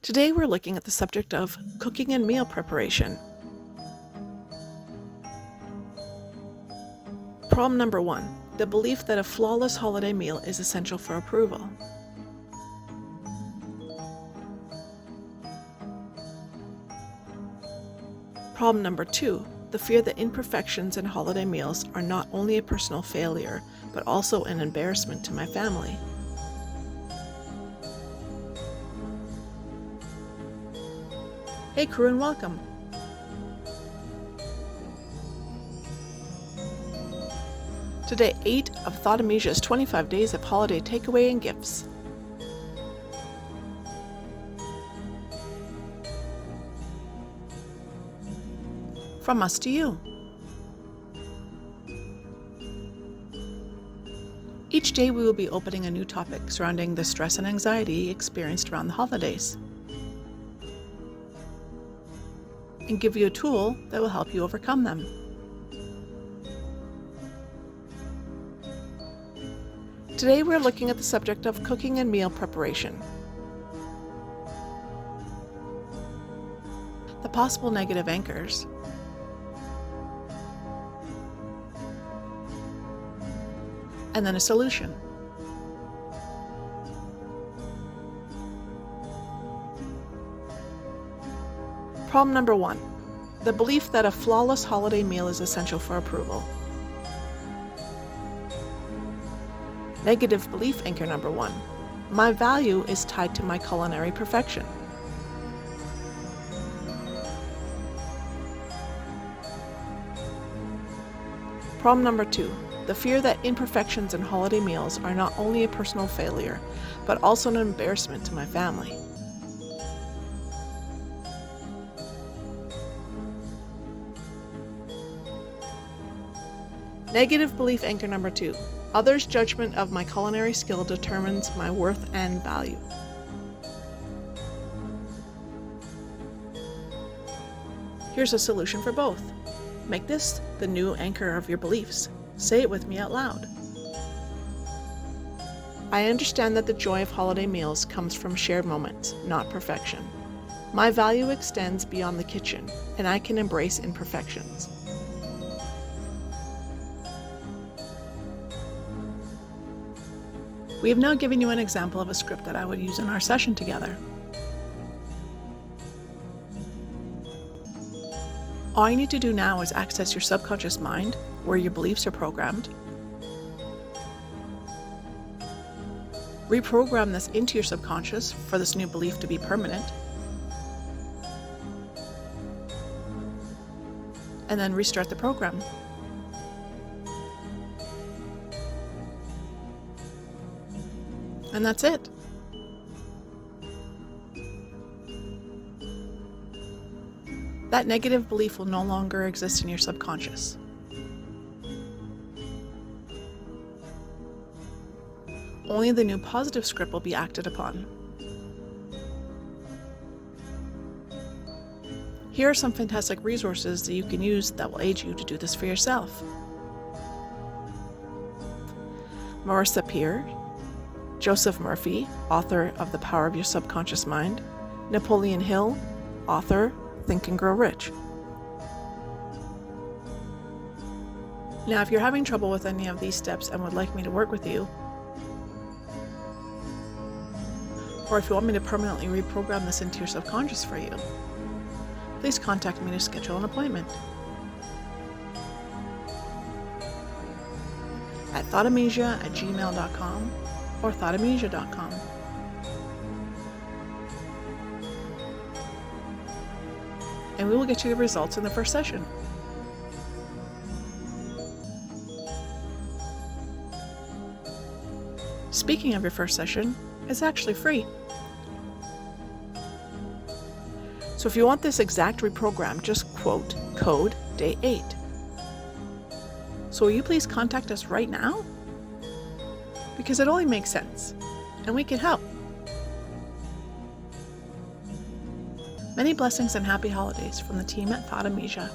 Today we're looking at the subject of cooking and meal preparation. Problem number 1. The belief that a flawless holiday meal is essential for approval. Problem number 2. The fear that imperfections in holiday meals are not only a personal failure, but also an embarrassment to my family. Hey crew, and welcome! Today, 8 of Thought Amnesia's 25 days of holiday takeaway and gifts. From us to you. Each day we will be opening a new topic surrounding the stress and anxiety experienced around the holidays, and give you a tool that will help you overcome them. Today we're looking at the subject of cooking and meal preparation. The possible negative anchors, and then a solution. Problem number 1. The belief that a flawless holiday meal is essential for approval. Negative belief anchor number 1. My value is tied to my culinary perfection. Problem number 2. The fear that imperfections in holiday meals are not only a personal failure, but also an embarrassment to my family. Negative belief anchor number 2. Others' judgment of my culinary skill determines my worth and value. Here's a solution for both. Make this the new anchor of your beliefs. Say it with me out loud. I understand that the joy of holiday meals comes from shared moments, not perfection. My value extends beyond the kitchen, and I can embrace imperfections. We have now given you an example of a script that I would use in our session together. All you need to do now is access your subconscious mind, where your beliefs are programmed. Reprogram this into your subconscious for this new belief to be permanent. And then restart the program. And that's it. That negative belief will no longer exist in your subconscious. Only the new positive script will be acted upon. Here are some fantastic resources that you can use that will aid you to do this for yourself. Marissa Peer, Joseph Murphy, author of The Power of Your Subconscious Mind, Napoleon Hill, author, Think and Grow Rich. Now, if you're having trouble with any of these steps and would like me to work with you, or if you want me to permanently reprogram this into your subconscious for you, please contact me to schedule an appointment at thoughtamnesia@gmail.com or thoughtamnesia.com. And we will get you the results in the first session. Speaking of your first session, it's actually free. So if you want this exact reprogram, just quote code day 8. So will you please contact us right now? Because it only makes sense, and we can help. Many blessings and happy holidays from the team at Thought Amnesia.